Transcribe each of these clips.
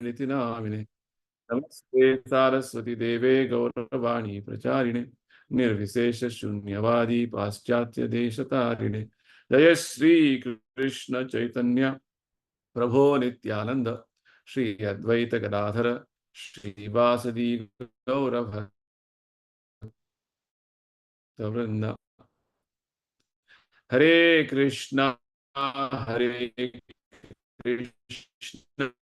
niti namine. Namaste Saraswati Deve Gauravani Pracharine Nirvisesha Shunyavadi Paschatya Deshatarine Jaya Shri Krishna Chaitanya Prabho Nityananda Shri Advaita Gadadhara Shri Vasadi Gauravata Vrinda Hare Krishna Hare Krishna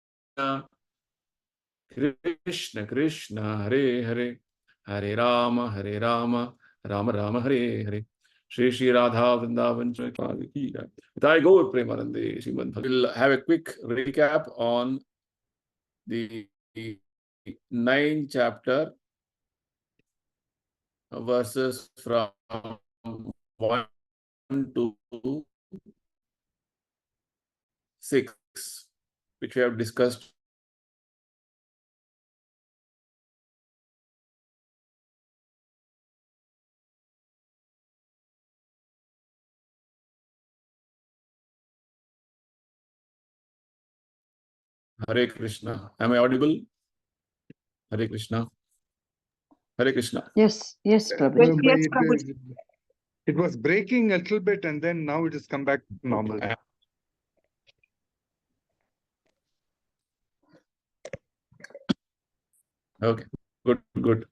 Krishna Krishna Hare Hare Hare Rama Rama Rama Hare Hare Shri Shri Radha Vrindavan Chakravati. I go with Premanande Srimad Bhagavad. We'll have a quick recap on the 9th chapter, verses from 1 to 6, which we have discussed. Hare Krishna. Am I audible? Hare Krishna. Hare Krishna. Yes, Prabhu. Yes, Prabhu. It was breaking a little bit and then now it has come back normal. Okay, good.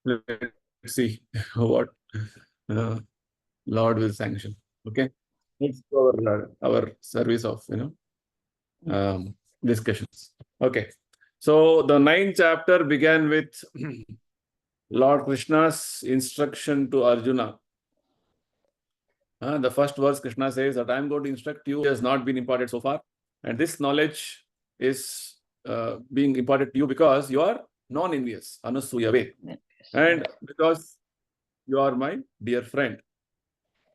Let's see what Lord will sanction. Okay, let's go our service of discussions. Okay, so the 9th chapter began with Lord Krishna's instruction to Arjuna. The first verse, Krishna says that I am going to instruct you. It has not been imparted so far, and this knowledge is being imparted to you because you are non-envious, anusuyave, and because you are my dear friend.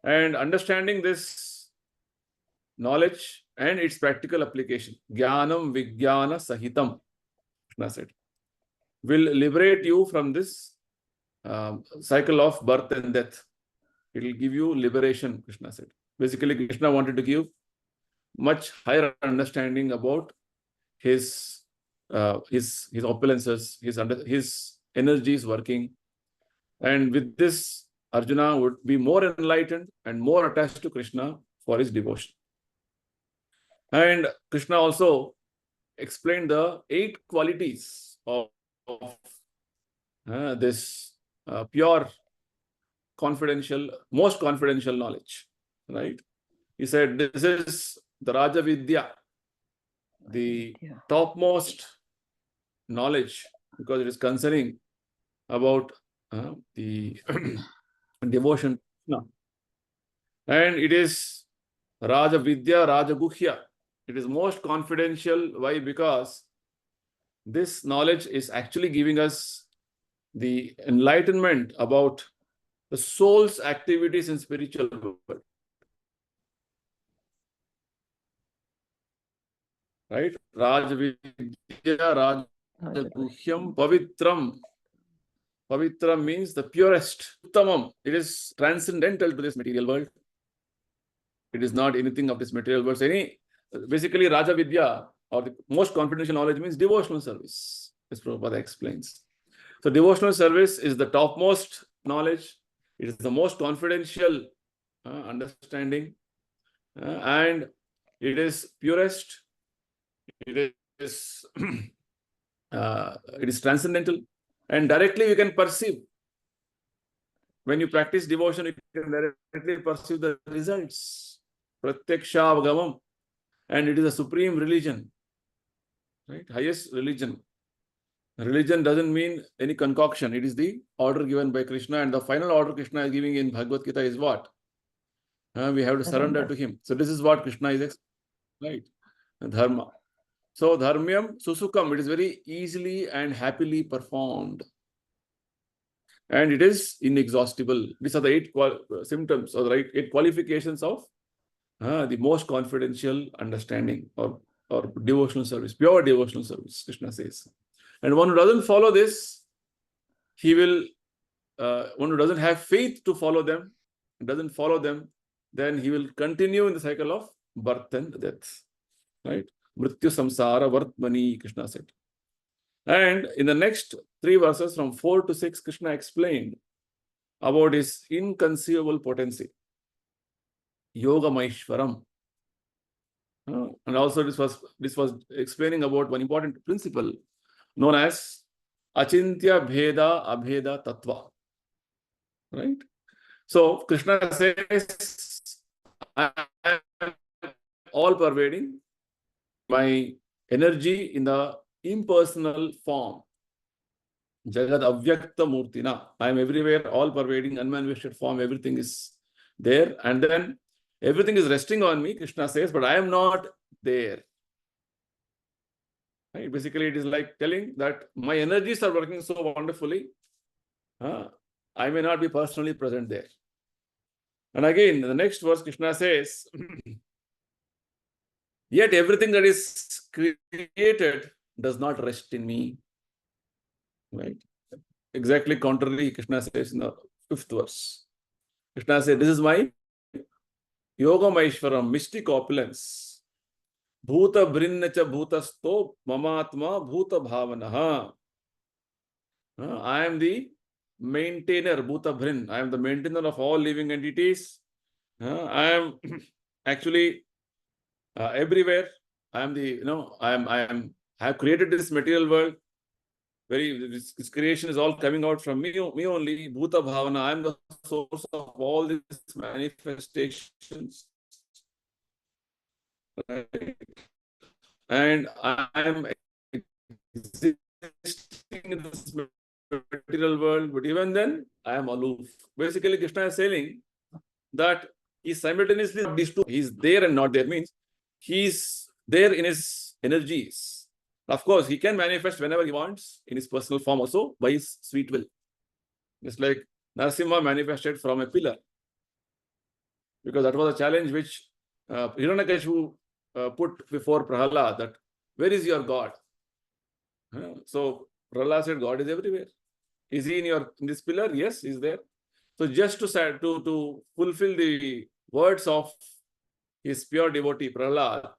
And understanding this knowledge and its practical application, Jnanam Vijnana Sahitam, Krishna said, will liberate you from this cycle of birth and death. It will give you liberation, Krishna said. Basically, Krishna wanted to give much higher understanding about his opulences, his energies working. And with this, Arjuna would be more enlightened and more attached to Krishna for his devotion. And Krishna also explained the 8 qualities of this pure, confidential, most confidential knowledge. Right? He said, this is the Raja Vidya, the topmost knowledge, because it is concerning about the devotion. And it is Raja Vidya, Raja Guhya. It is most confidential. Why? Because this knowledge is actually giving us the enlightenment about the soul's activities in spiritual world. Right? Raja Vidya, Raja Guhyam, Pavitram. Pavitra means the purest, Uttamam. It is transcendental to this material world. It is not anything of this material world. Basically, Raja Vidya, or the most confidential knowledge, means devotional service, as Prabhupada explains. So devotional service is the topmost knowledge. It is the most confidential understanding, and it is purest. It is transcendental, and directly we can perceive. When you practice devotion, you can directly perceive the results. Pratyakshavgamam. And it is a supreme religion. Right? Highest religion. Religion doesn't mean any concoction. It is the order given by Krishna, and the final order Krishna is giving in Bhagavad Gita is what? We have to surrender to him. So this is what Krishna is, right? Dharma. So dharmyam susukam, it is very easily and happily performed. And it is inexhaustible. These are the 8 symptoms, or the 8 qualifications of the most confidential understanding or devotional service, pure devotional service, Krishna says. And one who doesn't follow this, he will, one who doesn't have faith to follow them, doesn't follow them, then he will continue in the cycle of birth and death. Right? Mrityu samsara vartmani, Krishna said. And in the next 3 verses from 4 to 6, Krishna explained about his inconceivable potency, Yoga Maishwaram. And also this was explaining about one important principle known as Achintya Bheda Abheda Tattva. Right? So Krishna says, I am all pervading, my energy in the impersonal form. Jagad Avyakta Murtina. I am everywhere, all pervading, unmanifested form, everything is there. And then everything is resting on me, Krishna says, but I am not there. Right? Basically, it is like telling that my energies are working so wonderfully. I may not be personally present there. And again, in the next verse, Krishna says, yet everything that is created does not rest in me. Right? Exactly contrary, Krishna says in the 5th verse. Krishna says, this is my Yoga Maishwaram, mystic opulence. Bhuta Brinnacha Bhutasto Mamatma Bhuta Bhavanaha. I am the maintainer, Bhuta Brin. I am the maintainer of all living entities. I am actually everywhere. I am the, I have created this material world. This creation is all coming out from me only. Bhuta Bhavana. I am the source of all these manifestations. Right? And I am existing in this material world, but even then, I am aloof. Basically, Krishna is saying that he simultaneously these two. He is there and not there. Means he is there in his energies. Of course, he can manifest whenever he wants in his personal form also by his sweet will. Just like Narasimha manifested from a because that was a challenge which Hiranyakashipu put before Prahalad, that where is your God? So Prahalad said, God is everywhere. Is he in this pillar? Yes, he is there. So just to fulfill the words of his pure devotee Prahalad,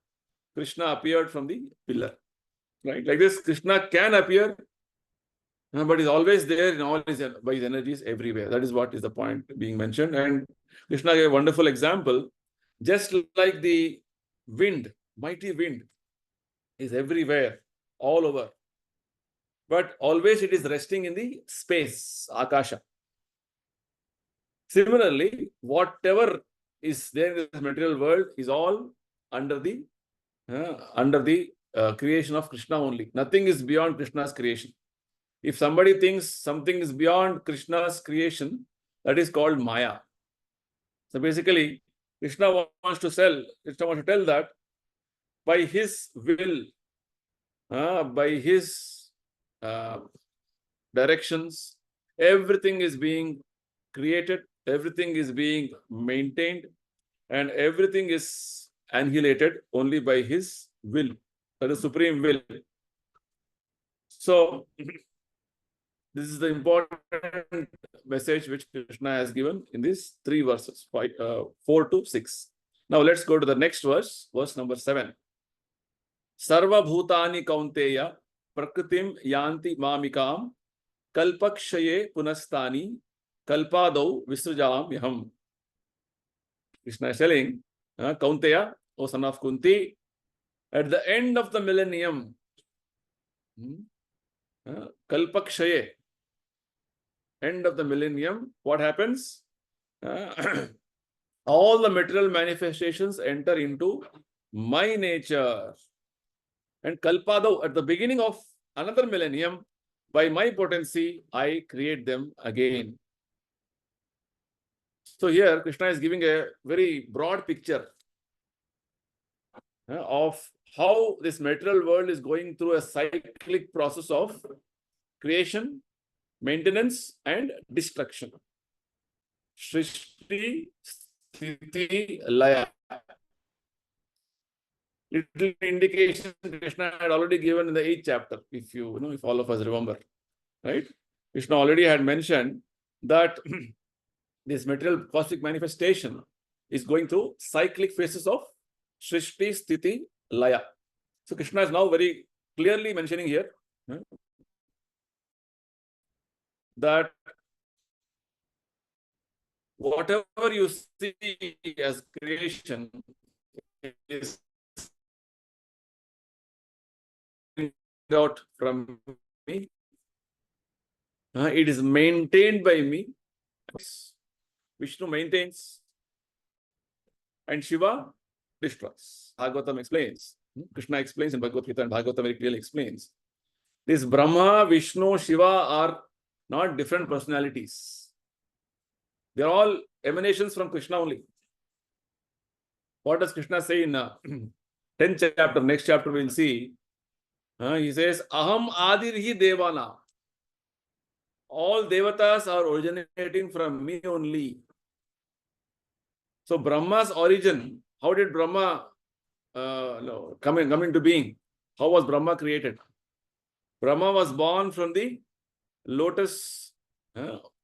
Krishna appeared from the pillar. Right? Like this, Krishna can appear, but is always there in all by his energies everywhere. That is what is the point being mentioned. And Krishna gave a wonderful example. Just like the wind, mighty wind is everywhere, all over. But always it is resting in the space, Akasha. Similarly, whatever is there in this material world is all under the creation of Krishna only. Nothing is beyond Krishna's creation. If somebody thinks something is beyond Krishna's creation, that is called Maya. So basically, Krishna wants to tell that by his will, by his directions, everything is being created, everything is being maintained, and everything is annihilated only by his will. That is supreme will. So, this is the important message which Krishna has given in these 3 verses, 4 to 6. Now, let's go to the next verse, verse number 7. Sarva bhutani kaunteya prakritim yanti mamikam kalpakshaye punastani kalpadau visrujam yaham. Krishna is telling, Kaunteya, O son of Kunti, at the end of the millennium, Kalpakshaye, end of the millennium, what happens? All the material manifestations enter into my nature. And Kalpadau, at the beginning of another millennium, by my potency, I create them again. So here, Krishna is giving a very broad picture of how this material world is going through a cyclic process of creation, maintenance, and destruction. Srishti, Sthiti, Laya. Little indication Krishna had already given in the 8th chapter, if all of us remember, right? Krishna already had mentioned that this material cosmic manifestation is going through cyclic phases of Srishti, Sthiti, Laya. So Krishna is now very clearly mentioning here that whatever you see as creation is out from me. It is maintained by me. Vishnu maintains and Shiva destroys. Bhagavatam explains. Krishna explains in Bhagavad Gita, and Bhagavatam very clearly explains. This Brahma, Vishnu, Shiva are not different personalities. They are all emanations from Krishna only. What does Krishna say in 10th chapter? Next chapter we will see. He says, Aham Adirhi Devana. All devatas are originating from me only. So Brahma's origin, how did Brahma come into being? How was Brahma created? Brahma was born from the lotus,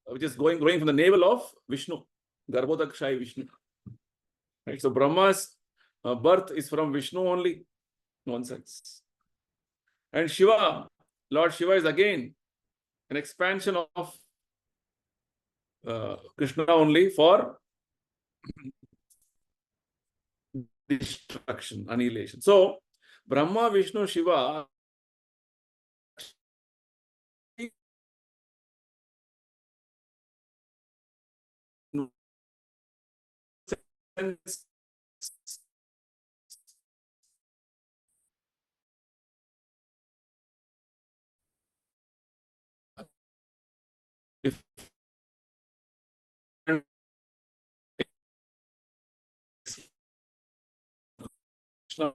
which is growing from the navel of Vishnu, Garbhodakshayi Vishnu. Right? So Brahma's birth is from Vishnu only, in one sense. And Shiva, Lord Shiva is again an expansion of Krishna only for destruction, annihilation. So Brahma, Vishnu, Shiva if Krishna,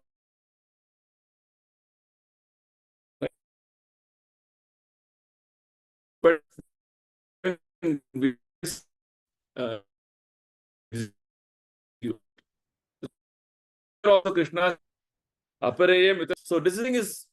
but uh, also Krishna apareyam. So this thing is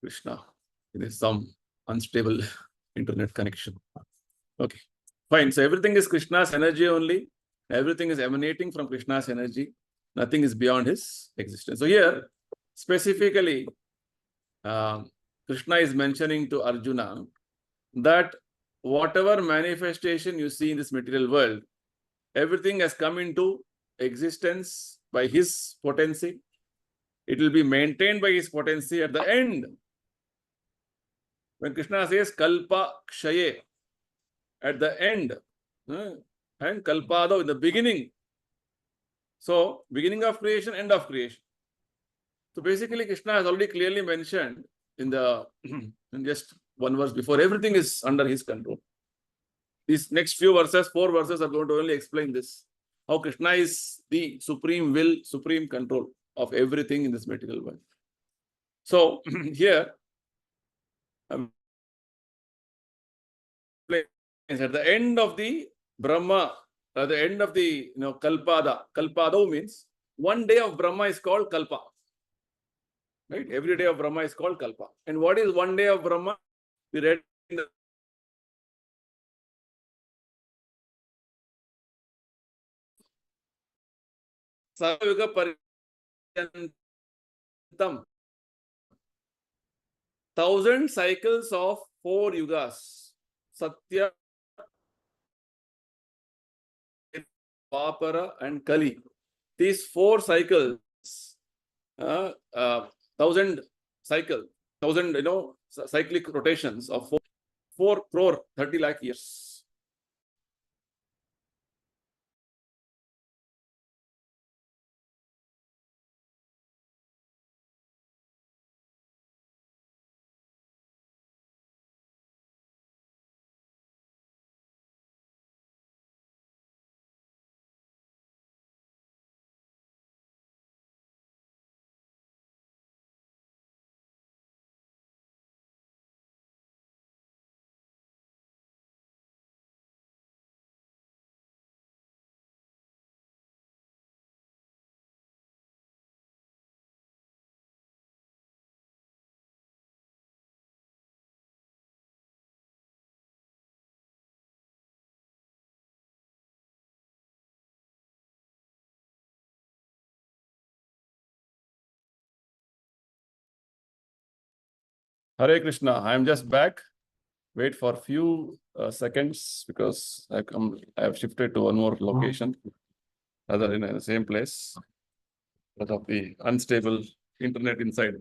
Krishna. There is some unstable internet connection. Okay, fine. So everything is Krishna's energy only. Everything is emanating from Krishna's energy. Nothing is beyond his existence. So here, specifically, Krishna is mentioning to Arjuna that whatever manifestation you see in this material world, everything has come into existence by his potency. It will be maintained by his potency at the end. When Krishna says Kalpa Kshaye, at the end, and Kalpada in the beginning. So, beginning of creation, end of creation. So, basically, Krishna has already clearly mentioned in the in just one verse before, everything is under his control. These next few verses, 4 verses, are going to only explain this. How Krishna is the supreme will, supreme control of everything in this material world. So, here, at the end of the Brahma, at the end of the Kalpada. Kalpada means one day of Brahma is called Kalpa. Right? Every day of Brahma is called Kalpa. And what is one day of Brahma? We read in the Sarvayuga Paryantam. 1,000 cycles of 4 yugas. Satya, Vapara and Kali. These 4 cycles, 1,000 cycle, 1,000 cyclic rotations of 4 crore 30 lakh years. Hare Krishna. I am just back. Wait for a few seconds because I have shifted to one more location, rather in the same place because of the unstable internet inside.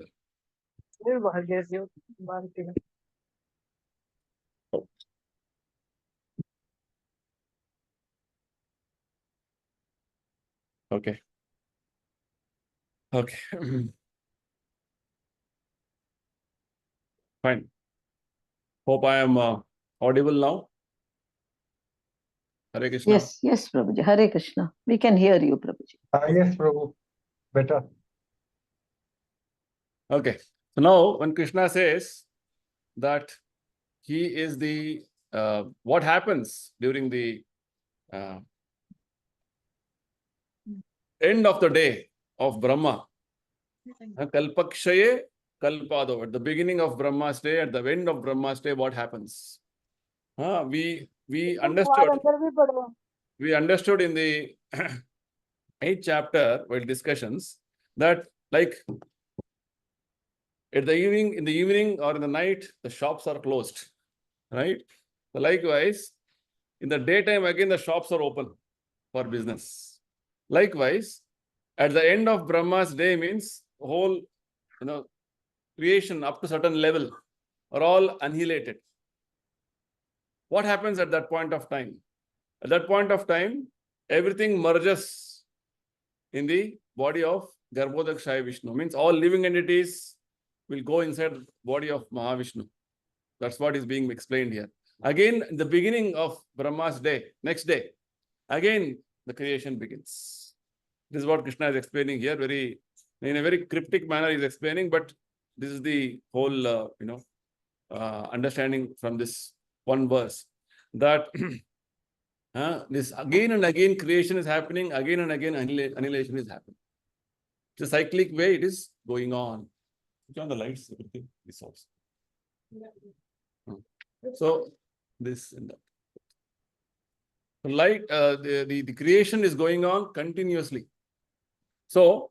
Oh, okay. Okay. Fine. Hope I am audible now. Hare Krishna. Yes, yes, Prabhuji. Hare Krishna. We can hear you, Prabhuji. Yes, Prabhu. Better. Okay. So now when Krishna says that he is the, what happens during the end of the day of Brahma, Kalpakshaye Kalpado, at the beginning of Brahma's day, at the end of Brahma's day, what happens? We understood in the 8th chapter while discussions that like in the evening or in the night, the shops are closed, right? So likewise, in the daytime again, the shops are open for business. Likewise, at the end of Brahma's day means whole, creation up to certain level are all annihilated. What happens at that point of time? At that point of time, everything merges in the body of Garbhodakshaya Vishnu. Means all living entities will go inside the body of Mahavishnu. That's what is being explained here. Again, in the beginning of Brahma's day, next day, again the creation begins. This is what Krishna is explaining here. In a very cryptic manner, he is explaining, but this is the whole, understanding from this one verse that this again and again creation is happening, again and again annihilation is happening. It's a cyclic way it is going on. Switch on the lights, everything is also. So this and that. Light, the creation is going on continuously. So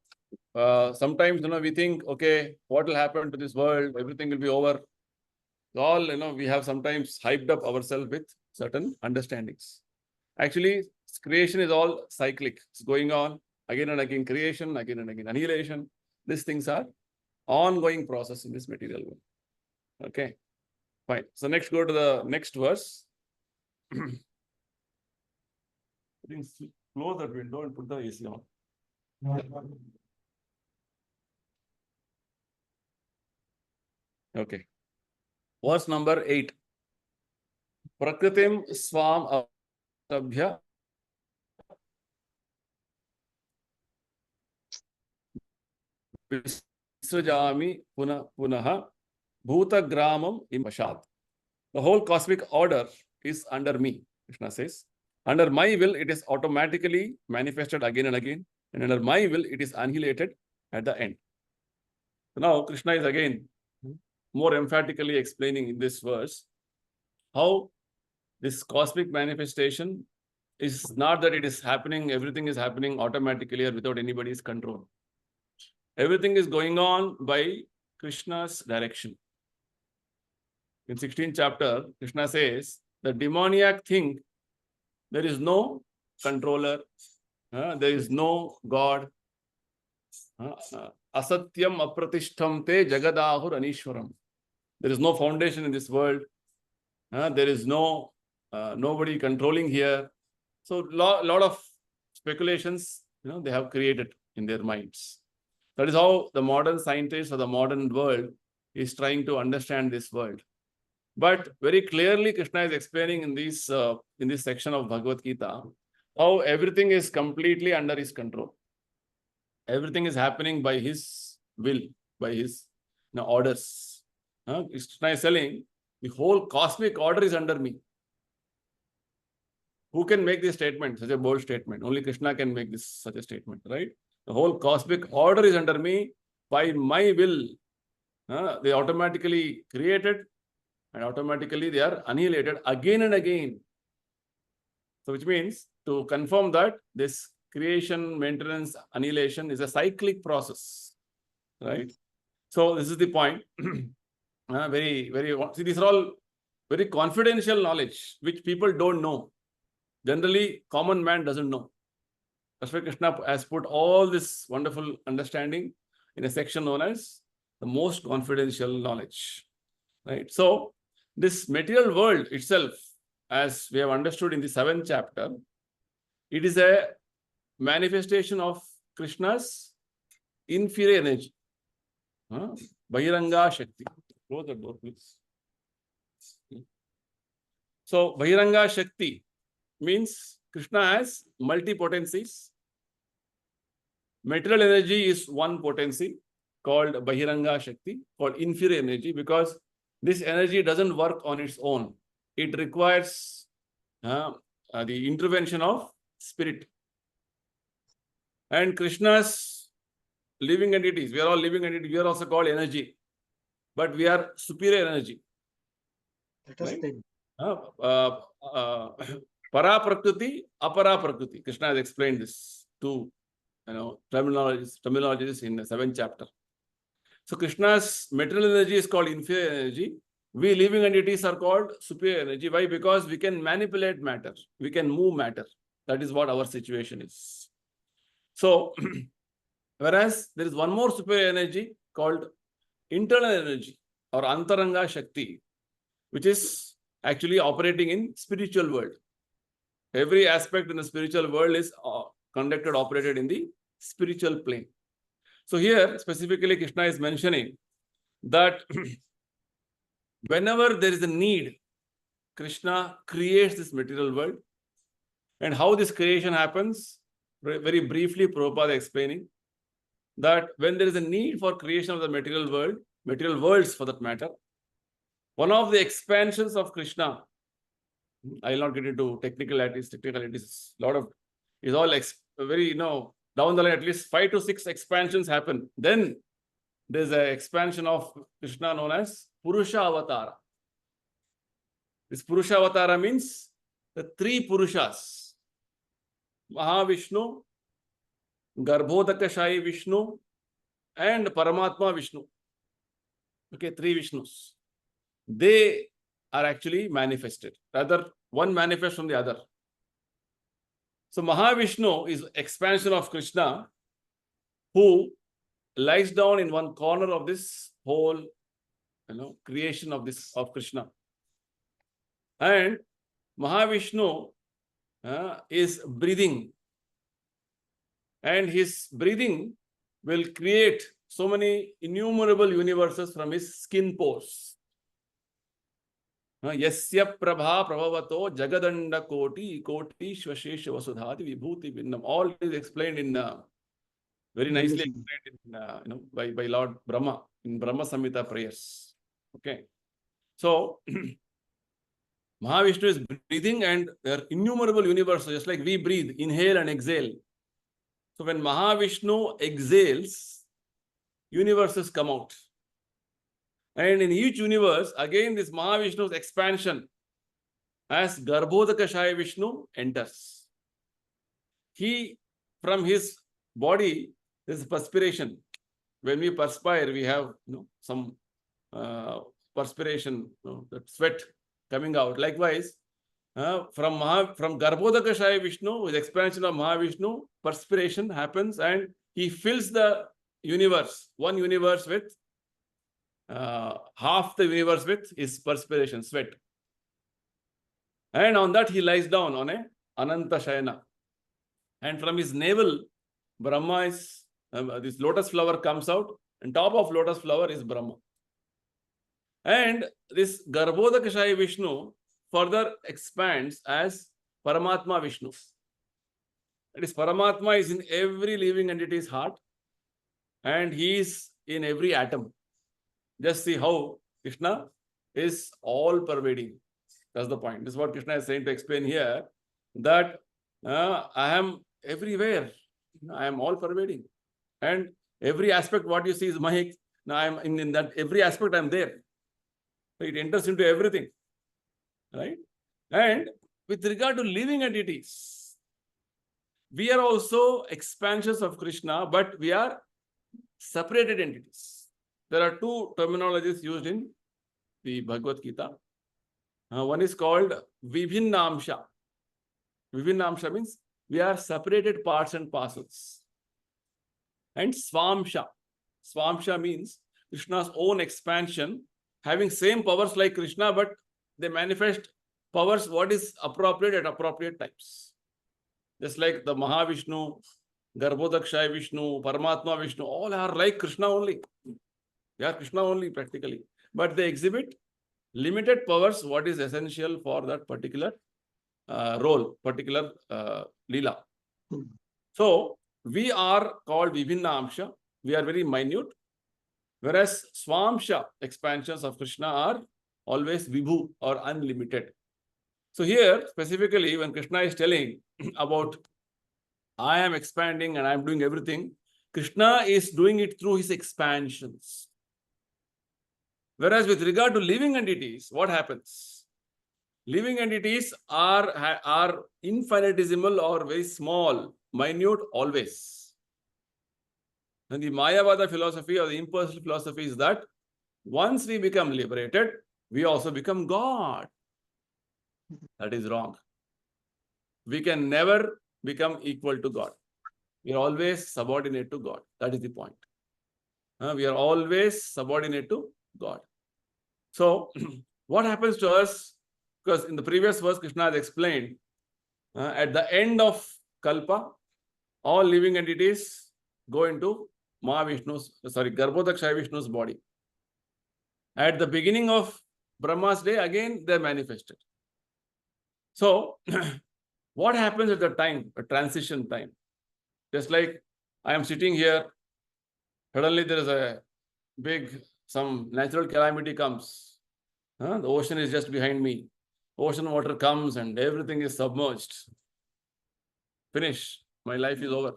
sometimes we think, okay, what will happen to this world? Everything will be over. All we have sometimes hyped up ourselves with certain understandings. Actually, creation is all cyclic. It's going on again and again. Creation, again and again annihilation. These things are ongoing process in this material world. Okay, fine. So next, go to the next verse. I think close that window and put the AC on. Okay. Verse number 8. Prakritim swam abhyā visrajami punaha bhutagramam impashat. The whole cosmic order is under me, Krishna says. Under my will, it is automatically manifested again and again. And under my will, it is annihilated at the end. So now, Krishna is again more emphatically explaining in this verse how this cosmic manifestation is not that it is happening, everything is happening automatically or without anybody's control. Everything is going on by Krishna's direction. In 16th chapter, Krishna says, the demoniac think there is no controller, there is no God. Asatyam apratishtham te jagadahur anishwaram. There is no foundation in this world. There is nobody controlling here. So lot of speculations, they have created in their minds. That is how the modern scientist or the modern world is trying to understand this world. But very clearly, Krishna is explaining in this section of Bhagavad Gita how everything is completely under his control. Everything is happening by his will, by his orders. Krishna is telling the whole cosmic order is under me. Who can make this statement, such a bold statement? Only Krishna can make such a statement, right? The whole cosmic order is under me. By my will, they automatically created and automatically they are annihilated again and again. So which means to confirm that this creation, maintenance, annihilation is a cyclic process, right? So this is the point. See, these are all very confidential knowledge which people don't know. Generally, common man doesn't know. That's why Krishna has put all this wonderful understanding in a section known as the most confidential knowledge. Right? So, this material world itself, as we have understood in the 7th chapter, it is a manifestation of Krishna's inferior energy. Bahiranga Shakti. Close the door, please. So, Bahiranga Shakti means Krishna has multi-potencies. Material energy is one potency called Bahiranga Shakti, called inferior energy, because this energy doesn't work on its own. It requires the intervention of spirit. And Krishna's living entities, we are all living entities, we are also called energy, but we are superior energy. Right? Para Prakriti, Apara Prakriti. Krishna has explained this to terminologies in the 7th chapter. So Krishna's material energy is called inferior energy. We living entities are called superior energy. Why? Because we can manipulate matter. We can move matter. That is what our situation is. So, whereas there is one more superior energy called internal energy or Antaranga Shakti, which is actually operating in spiritual world. Every aspect in the spiritual world is operated in the spiritual plane. So here, specifically, Krishna is mentioning that whenever there is a need, Krishna creates this material world. And how this creation happens, very briefly, Prabhupada explaining that when there is a need for creation of the material world, material worlds for that matter, one of the expansions of Krishna, I will not get into technicalities, lot of, is all very, down the line, at least 5 to 6 expansions happen. Then there's an expansion of Krishna known as Purusha Avatara. This Purusha Avatara means the 3 Purushas, Mahavishnu, Garbhodakashayi Vishnu, and Paramatma Vishnu. Okay, 3 Vishnus. They are actually manifested. Rather, one manifests from the other. So Mahavishnu is expansion of Krishna, who lies down in one corner of this whole, creation of Krishna. And Mahavishnu is breathing, and his breathing will create so many innumerable universes from his skin pores. Yasya prabha prabhavato jagadanda koti shvashesha vasudhati vibhuti vinnam. All is explained in very nicely explained in, by Lord Brahma in Brahma Samhita prayers. Okay, so Mahavishnu is breathing, and there are innumerable universes, just like we breathe, inhale and exhale. So when Mahavishnu exhales, universes come out. And in each universe, again, this Mahavishnu's expansion as Garbhodakashayi Vishnu enters. He, from his body, there's perspiration. When we perspire, we have some perspiration, that sweat coming out. Likewise, from Garbhodakashayi Vishnu, with expansion of Mahavishnu, perspiration happens, and he fills the universe, one universe with half the universe with his perspiration, sweat. And on that he lies down on a Ananta Shayana. And from his navel, Brahma is, this lotus flower comes out, and top of lotus flower is Brahma. And this Garbhodakashayi Vishnu further expands as Paramatma Vishnu. That is, Paramatma is in every living entity's heart, and he is in every atom. Just see how Krishna is all pervading. That's the point. This is what Krishna is saying to explain here, that I am everywhere. I am all pervading. And every aspect what you see is Mahik. Now I am in that every aspect I am there. So it enters into everything. Right? And with regard to living entities, we are also expansions of Krishna, but we are separated entities. There are 2 terminologies used in the Bhagavad Gita. One is called Vibhinnamsha. Vibhinnamsha means we are separated parts and parcels. And Swamsha. Swamsha means Krishna's own expansion, having same powers like Krishna, but they manifest powers what is appropriate at appropriate times. Just like the Mahavishnu, Garbhodakshaya Vishnu, Paramatma Vishnu, all are like Krishna only. They are Krishna only practically. But they exhibit limited powers, what is essential for that particular role, particular Leela. So, we are called Vibhinna Amsha. We are very minute. Whereas Swamsha expansions of Krishna are always Vibhu or unlimited. So here, specifically, when Krishna is telling about I am expanding and I am doing everything, Krishna is doing it through his expansions. Whereas with regard to living entities, what happens? Living entities are infinitesimal or very small, minute always. And the Mayavada philosophy or the impersonal philosophy is that once we become liberated, we also become God. That is wrong. We can never become equal to God. We are always subordinate to God. That is the point. We are always subordinate to God. So, what happens to us? Because in the previous verse, Krishna has explained, at the end of Kalpa, all living entities go into Garbhodakshaya Vishnu's body. At the beginning of Brahma's day, again they manifested. So, what happens at the time, a transition time? Just like I am sitting here, suddenly there is a some natural calamity comes. The ocean is just behind me. Ocean water comes and everything is submerged. Finish. My life is over.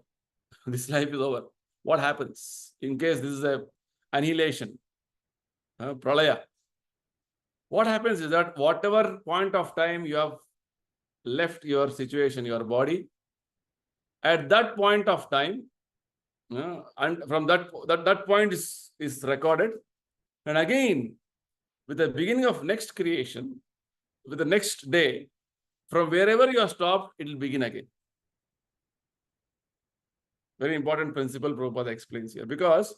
This life is over. What happens in case this is a annihilation, pralaya? What happens is that whatever point of time you have left your situation, your body, at that point of time, and from that point is recorded, and again, with the beginning of next creation, with the next day, from wherever you have stopped, it will begin again. Very important principle Prabhupada explains here, because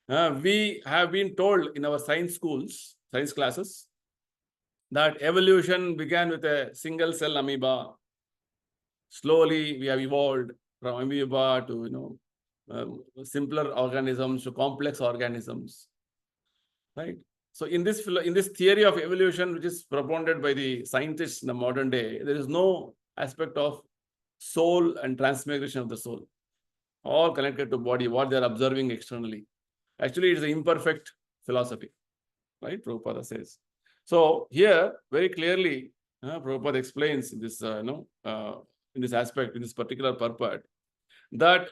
we have been told in our science schools, science classes, that evolution began with a single cell amoeba. Slowly we have evolved from amoeba to simpler organisms to complex organisms, right? So in this theory of evolution, which is propounded by the scientists in the modern day, there is no aspect of soul and transmigration of the soul. All connected to body, what they are observing externally. Actually, it is an imperfect philosophy, right? Prabhupada says. So here, very clearly, Prabhupada explains in this, in this aspect, in this particular purport, that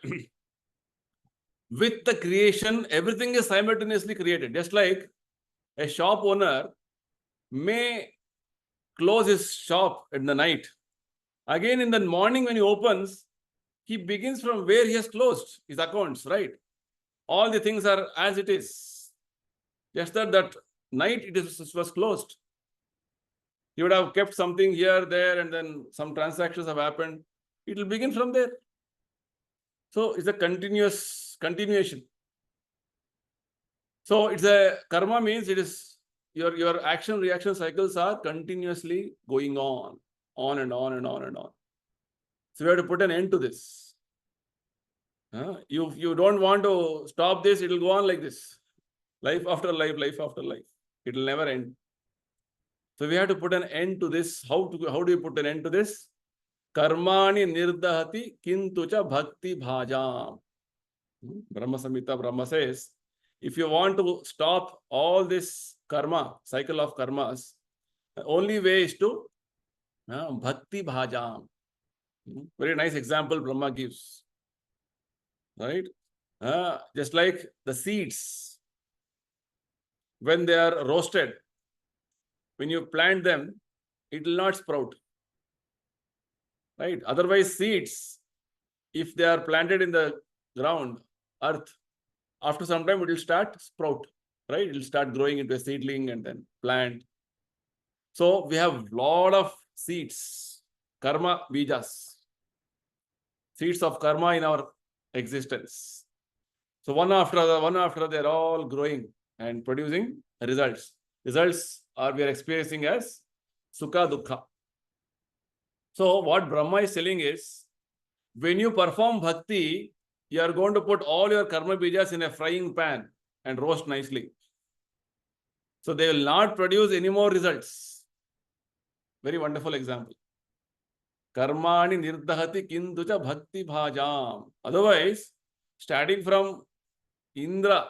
with the creation, everything is simultaneously created. Just like a shop owner may close his shop in the night. Again, in the morning when he opens, he begins from where he has closed his accounts, right? All the things are as it is. Just that night it was closed. He would have kept something here, there, and then some transactions have happened. It will begin from there. So it's a continuation. So it's a karma means it is your action reaction cycles are continuously going on and on and on and on. So we have to put an end to this. You don't want to stop this, it will go on like this. Life after life, life after life. It will never end. So we have to put an end to this. How do you put an end to this? Karmani nirdahati kintucha bhakti bhajam. Brahma Samhita Brahma says, if you want to stop all this karma, cycle of karmas, the only way is to bhakti bhajam. Very nice example Brahma gives. Right? Just like the seeds, when they are roasted, when you plant them, it will not sprout. Right? Otherwise, seeds, if they are planted in the ground, earth, after some time it will start sprout. right? It will start growing into a seedling and then plant. So we have lot of seeds, karma bijas, seeds of karma in our existence. So one after the, they're all growing and producing results. Results are we are experiencing as sukha dukkha. So what Brahma is telling is, when you perform bhakti, you are going to put all your karma bijas in a frying pan and roast nicely. So they will not produce any more results. Very wonderful example. Karmani nirdahati kinducha bhakti bhajam. Otherwise, starting from Indra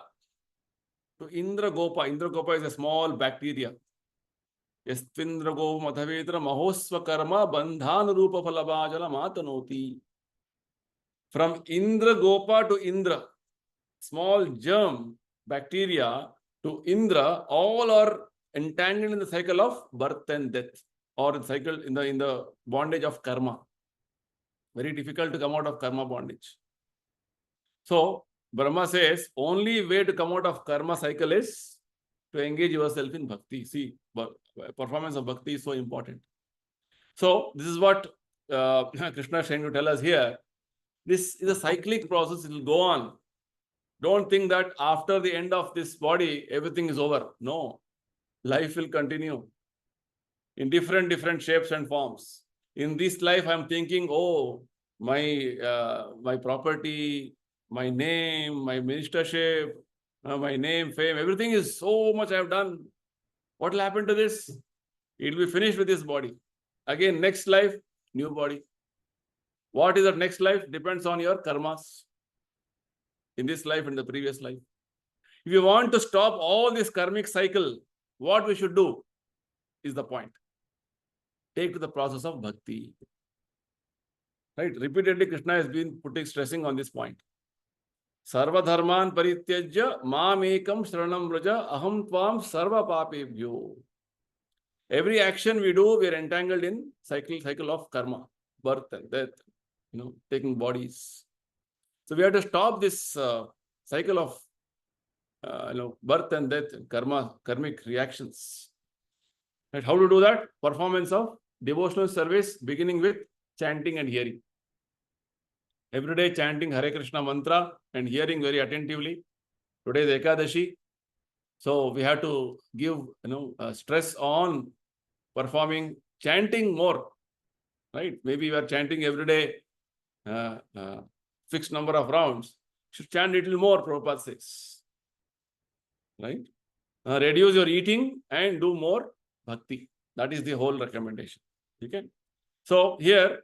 to Indra Gopa. Indra Gopa is a small bacteria. Yastvindra Gopa Madhavedra Mahosva Karma Bandhan Rupa Phalabhajala Matanoti. From Indra Gopa to Indra, small germ bacteria to Indra, all are entangled in the cycle of birth and death, or in cycle in the bondage of karma. Very difficult to come out of karma bondage. So Brahma says only way to come out of karma cycle is to engage yourself in bhakti. See, performance of bhakti is so important. So this is what Krishna is trying to tell us here. This is a cyclic process. It will go on. Don't think that after the end of this body, everything is over. No. Life will continue in different shapes and forms. In this life, I'm thinking, oh, my property, my name, my ministership, my name, fame, everything is so much I've done. What will happen to this? It will be finished with this body. Again, next life, new body. What is that next life? Depends on your karmas. In this life and the previous life. If you want to stop all this karmic cycle, what we should do is the point. Take to the process of bhakti. Right? Repeatedly, Krishna has been stressing on this point. Sarva dharman parityajya mam ekam shranam vraja aham tvam sarva papebhyo. Every action we do, we are entangled in cycle of karma, birth and death, taking bodies. So we have to stop this cycle of birth and death, karmic reactions. Right? How to do that? Performance of devotional service, beginning with chanting and hearing. Every day chanting Hare Krishna mantra and hearing very attentively. Today is Ekadashi, so we have to give stress on performing chanting more. Right? Maybe we are chanting every day. Fixed number of rounds, should chant a little more, Prabhupada says. Right? Reduce your eating and do more bhakti. That is the whole recommendation. Okay? So here,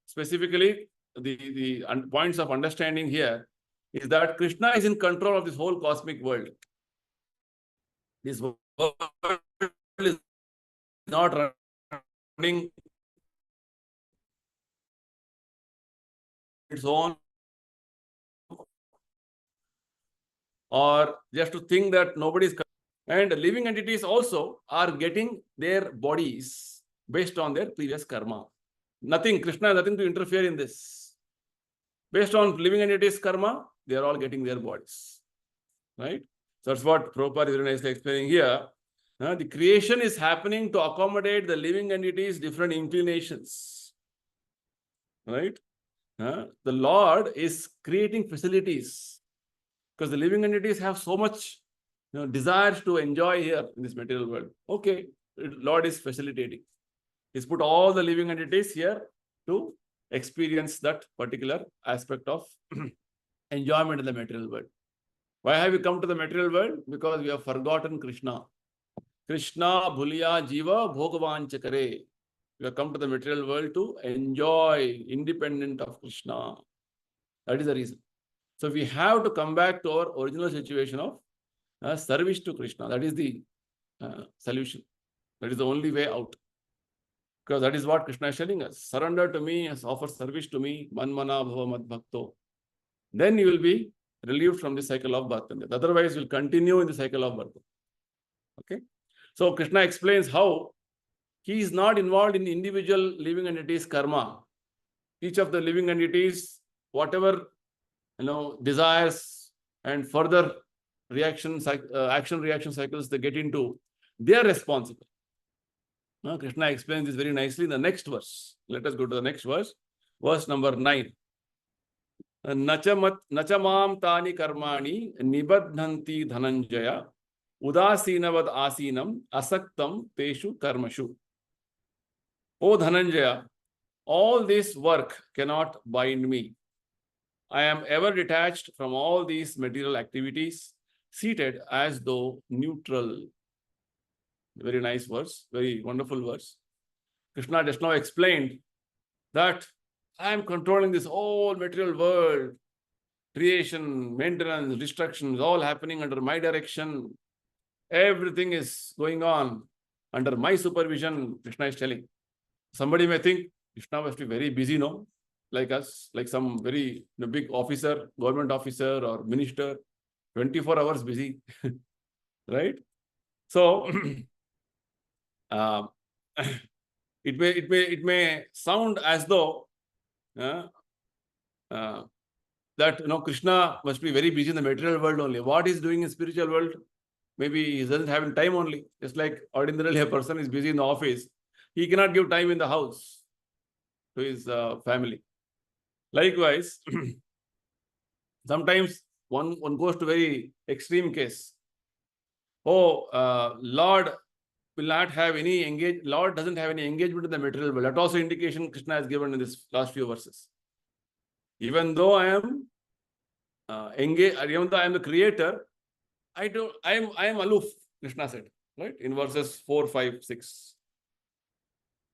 specifically, the points of understanding here is that Krishna is in control of this whole cosmic world. This world is not running its own, or just to think that nobody is. And living entities also are getting their bodies based on their previous karma. Krishna has nothing to interfere in this. Based on living entities karma, they are all getting their bodies. Right? So that's what Prabhupada is very nicely explaining here. The creation is happening to accommodate the living entities' different inclinations. Right? The Lord is creating facilities because the living entities have so much desires to enjoy here in this material world. Okay, Lord is facilitating. He's put all the living entities here to experience that particular aspect of enjoyment in the material world. Why have we come to the material world? Because we have forgotten Krishna. Krishna bhuliya jiva bhogavaancha kare. We have come to the material world to enjoy independent of Krishna. That is the reason. So we have to come back to our original situation of service to Krishna. That is the solution. That is the only way out. Because that is what Krishna is telling us. Surrender to me, offer service to me, manmana bhava mad bhakto. Then you will be relieved from the cycle of birth and death. Otherwise, you will continue in the cycle of birth. Okay. So Krishna explains how he is not involved in individual living entities' karma. Each of the living entities, whatever desires and further action-reaction cycles they get into, they are responsible. Krishna explains this very nicely in the next verse. Let us go to the next verse. Verse number 9. Nachamam tani karmani nibadhanti dhananjaya udasinavad asinam asaktam teshu karmashu. O Dhananjaya, all this work cannot bind me. I am ever detached from all these material activities, seated as though neutral. Very nice verse, very wonderful verse. Krishna just now explained that I am controlling this whole material world. Creation, maintenance, destruction is all happening under my direction. Everything is going on under my supervision, Krishna is telling. Somebody may think, Krishna must be very busy, no? Like us, like some very big officer, government officer or minister, 24 hours busy, right? So, it may sound as though that Krishna must be very busy in the material world only. What he's doing in spiritual world, maybe he doesn't have time only. Just like ordinarily a person is busy in the office, he cannot give time in the house to his family. Likewise, sometimes one goes to very extreme case. Lord will not have any Lord doesn't have any engagement in the material world. That also indication Krishna has given in this last few verses. Even though I am engaged, even though I am the creator, I am aloof, Krishna said, right? In verses 4, 5, 6.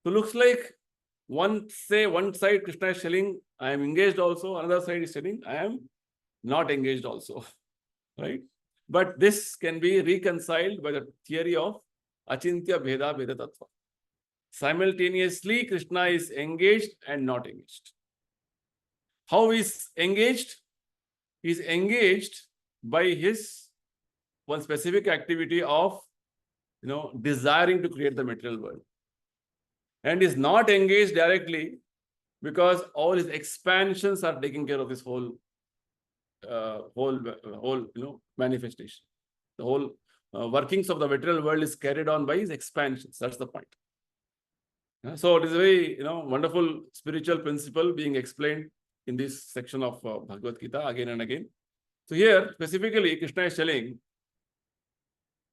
So looks like one side Krishna is telling, I am engaged also, another side is telling, I am not engaged also, right? But this can be reconciled by the theory of Achintya Bheda Bheda Tattva. Simultaneously, Krishna is engaged and not engaged. How is engaged? He is engaged by his one specific activity of desiring to create the material world, and is not engaged directly because all his expansions are taking care of this whole manifestation. The whole workings of the material world is carried on by his expansions. That's the point. So it is a very wonderful spiritual principle being explained in this section of Bhagavad Gita again and again. So here specifically Krishna is telling,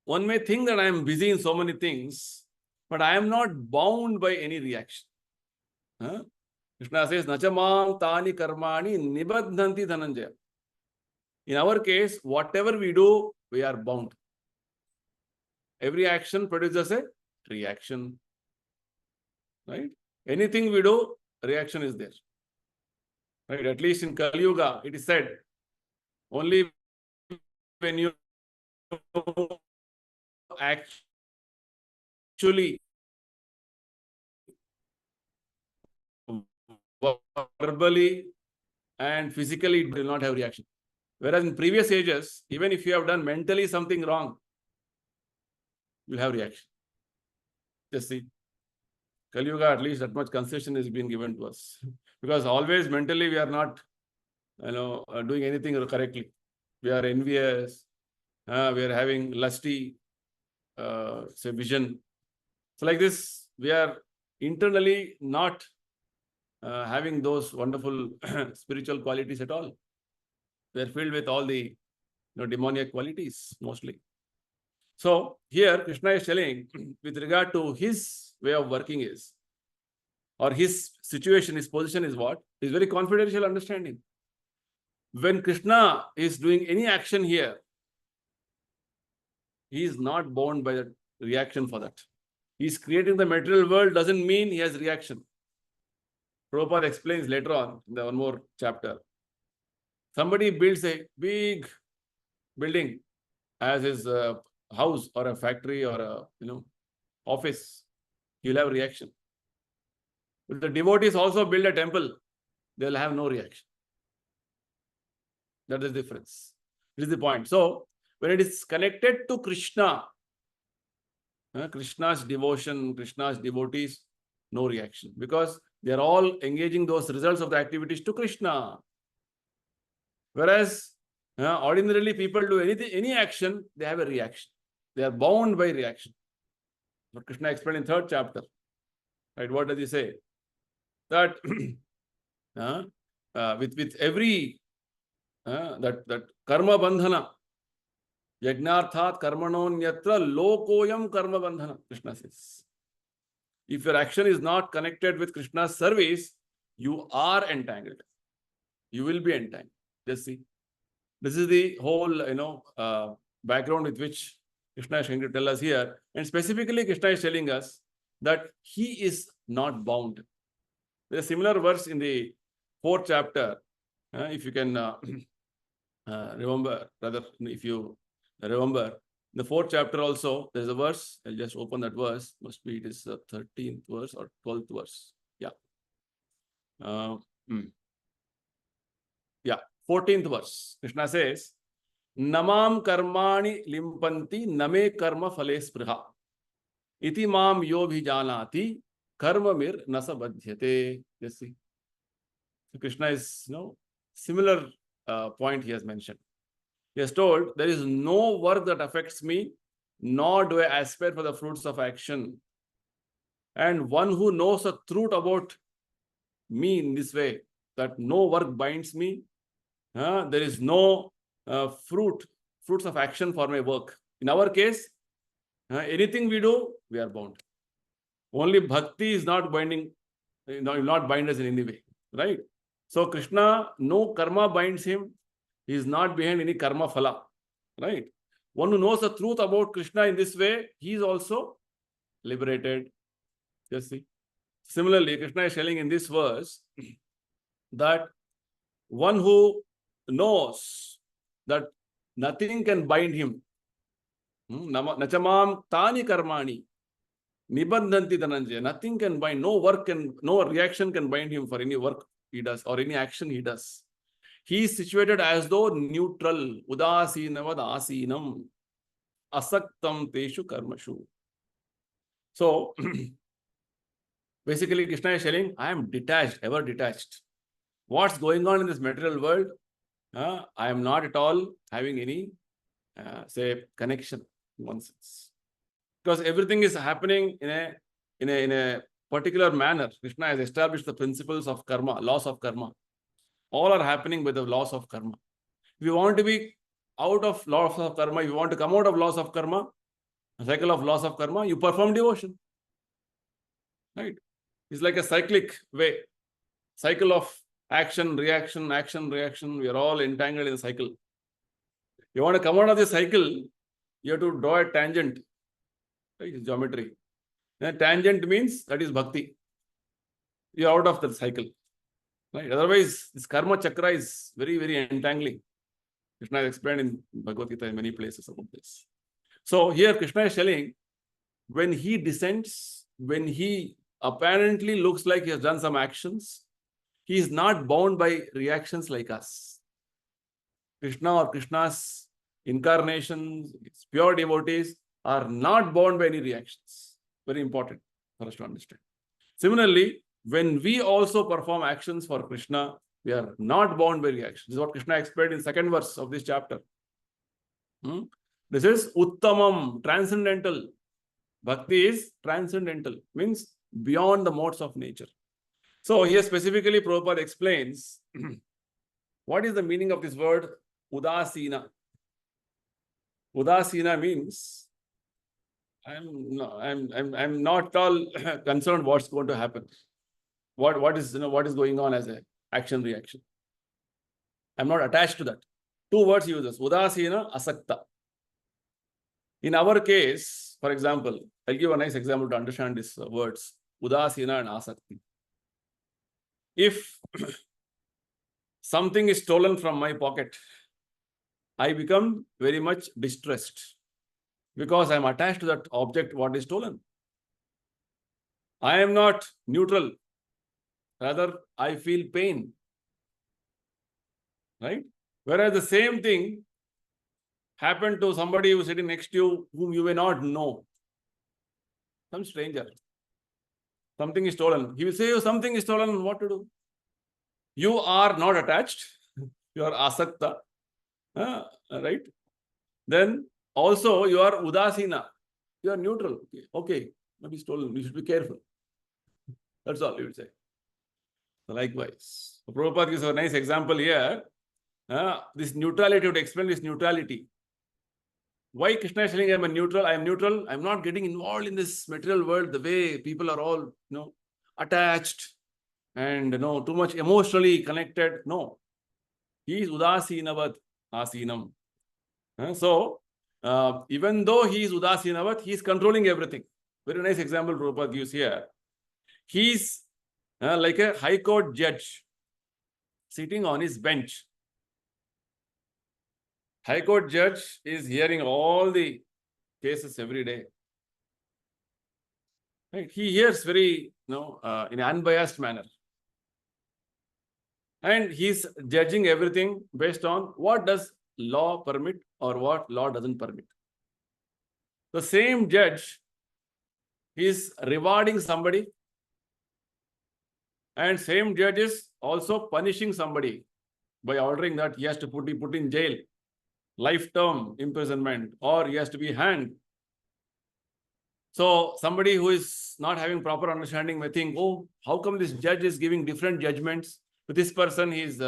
one may think that I am busy in so many things, but I am not bound by any reaction. Krishna says, Nachamam tani karmani nibadhanti dhananjaya. In our case, whatever we do, we are bound. Every action produces a reaction. Right? Anything we do, reaction is there. Right? At least in Kali Yuga, it is said, only when you actually verbally and physically do not have reaction. Whereas in previous ages, even if you have done mentally something wrong, you will have reaction. Just see. Kali Yuga, at least that much concession is being given to us. Because always mentally we are not doing anything correctly. We are envious. We are having lusty vision. So like this, we are internally not having those wonderful spiritual qualities at all. We are filled with all the demoniac qualities mostly. So here Krishna is telling, with regard to his way of working is, or his situation, his position is what? Is very confidential understanding. When Krishna is doing any action here, he is not bound by the reaction for that. He is creating the material world doesn't mean he has reaction. Prabhupada explains later on in the one more chapter. Somebody builds a big building as his house or a factory or a office, he'll have reaction. If the devotees also build a temple, they'll have no reaction. That is the difference. This is the point. So when it is connected to Krishna, Krishna's devotion, Krishna's devotees, no reaction, because they are all engaging those results of the activities to Krishna. Whereas Ordinarily, people do any action, they have a reaction. They are bound by reaction. What Krishna explained in 3rd chapter. Right? What does he say? That with every that karma bandhana, yajnarthat karmanonyatra lokoyam karma bandhana, Krishna says. If your action is not connected with Krishna's service, you are entangled. You will be entangled. Just see. This is the whole, background with which Krishna is trying to tell us here. And specifically, Krishna is telling us that he is not bound. There's a similar verse in the 4th chapter. If you can remember, rather, if you remember, the 4th chapter also, there's a verse. I'll just open that verse. Must be it is the 13th verse or 12th verse. Yeah. 14th verse. Krishna says, Namam karmani limpanti name karma phale spriha. Iti mam yo bhijanati karma mir nasa badhyate. Let's see. So Krishna is, similar point he has mentioned. He has told, there is no work that affects me, nor do I aspire for the fruits of action. And one who knows the truth about me in this way, that no work binds me, there is no fruits of action for my work. In our case, anything we do, we are bound. Only bhakti is not binding, not bind us in any way, right? So Krishna, no karma binds him. He is not behind any karma phala, right? One who knows the truth about Krishna in this way, he is also liberated. Just see. Similarly, Krishna is telling in this verse that one who knows that nothing can bind him, nachamam tani karmani nibandhanti dhananjaya, nothing can bind, no reaction can bind him for any work he does or any action he does. He is situated as though neutral, udasinavad asinam, asaktam teshu karmashu. So, basically, Krishna is telling, I am detached, ever detached. What's going on in this material world? I am not at all having any, connection in one sense. Because everything is happening in a particular manner. Krishna has established the principles of karma, laws of karma. All are happening with the laws of karma. If you want to be out of laws of karma, if you want to come out of laws of karma, a cycle of laws of karma, you perform devotion. Right? It's like a cyclic way. Cycle of action, reaction. We are all entangled in a cycle. You want to come out of the cycle, you have to draw a tangent. Right? It's geometry. And tangent means that is bhakti. You are out of the cycle. Right? Otherwise, this karma chakra is very, very entangling. Krishna has explained in Bhagavad Gita in many places about this. So here Krishna is telling, when he descends, when he apparently looks like he has done some actions, he is not bound by reactions like us. Krishna or Krishna's incarnations, pure devotees are not bound by any reactions. Very important for us to understand. Similarly, when we also perform actions for Krishna, we are not bound by reactions. This is what Krishna explained in 2nd verse of this chapter. This is Uttamam, transcendental. Bhakti is transcendental, means beyond the modes of nature. So here specifically Prabhupada explains what is the meaning of this word Udasina. Udasina means I'm not at all concerned what's going to happen. What is going on as a action reaction. I'm not attached to that. 2 words he uses, Udasina, Asakta. In our case, for example, I'll give a nice example to understand these words, Udasina and Asakti. If something is stolen from my pocket, I become very much distressed because I'm attached to that object what is stolen. I am not neutral. Rather, I feel pain. Right? Whereas the same thing happened to somebody who's sitting next to you whom you may not know. Some stranger. Something is stolen. He will say, something is stolen, what to do? You are not attached. You are asakta. Right? Then also you are udasina. You are neutral. Okay. Maybe stolen. You should be careful. That's all you would say. So likewise. So Prabhupada gives a nice example here. This neutrality, to explain this neutrality. Why Krishna is telling I am neutral? I am neutral. I am not getting involved in this material world the way people are all, attached and too much emotionally connected. No. He is udasinavat asinam. So, even though he is udasinavat, he is controlling everything. Very nice example Prabhupada gives here. He is like a high court judge sitting on his bench. High court judge is hearing all the cases every day. Right? He hears very, in an unbiased manner. And he's judging everything based on what does law permit or what law doesn't permit. The same judge is rewarding somebody, and same judge is also punishing somebody by ordering that he has to be put in jail, life-term imprisonment, or he has to be hanged. So somebody who is not having proper understanding may think, oh, how come this judge is giving different judgments? To this person, he is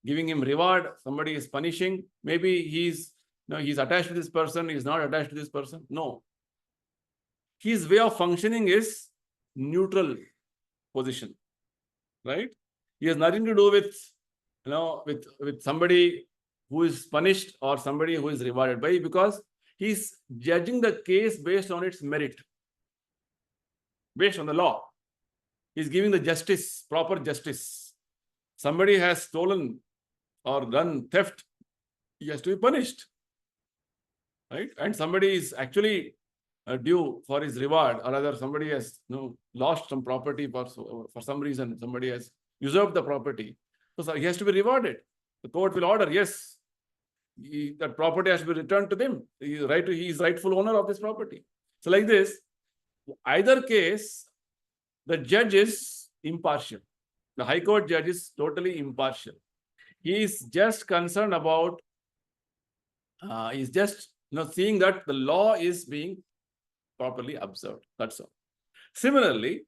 giving him reward. Somebody is punishing. Maybe he's attached to this person. He is not attached to this person. No. His way of functioning is neutral position, right? He has nothing to do with, with somebody who is punished or somebody who is rewarded. Why? Because he's judging the case based on its merit, based on the law. He's giving the justice, proper justice. Somebody has stolen or done theft, he has to be punished, right? And somebody is actually due for his reward, or rather somebody has lost some property for some reason, somebody has usurped the property. So he has to be rewarded. The court will order, yes, that property has to be returned to them. He is rightful owner of this property. So like this, either case, the judge is impartial. The High Court judge is totally impartial. He is just concerned about, he's just seeing that the law is being properly observed. That's all. Similarly,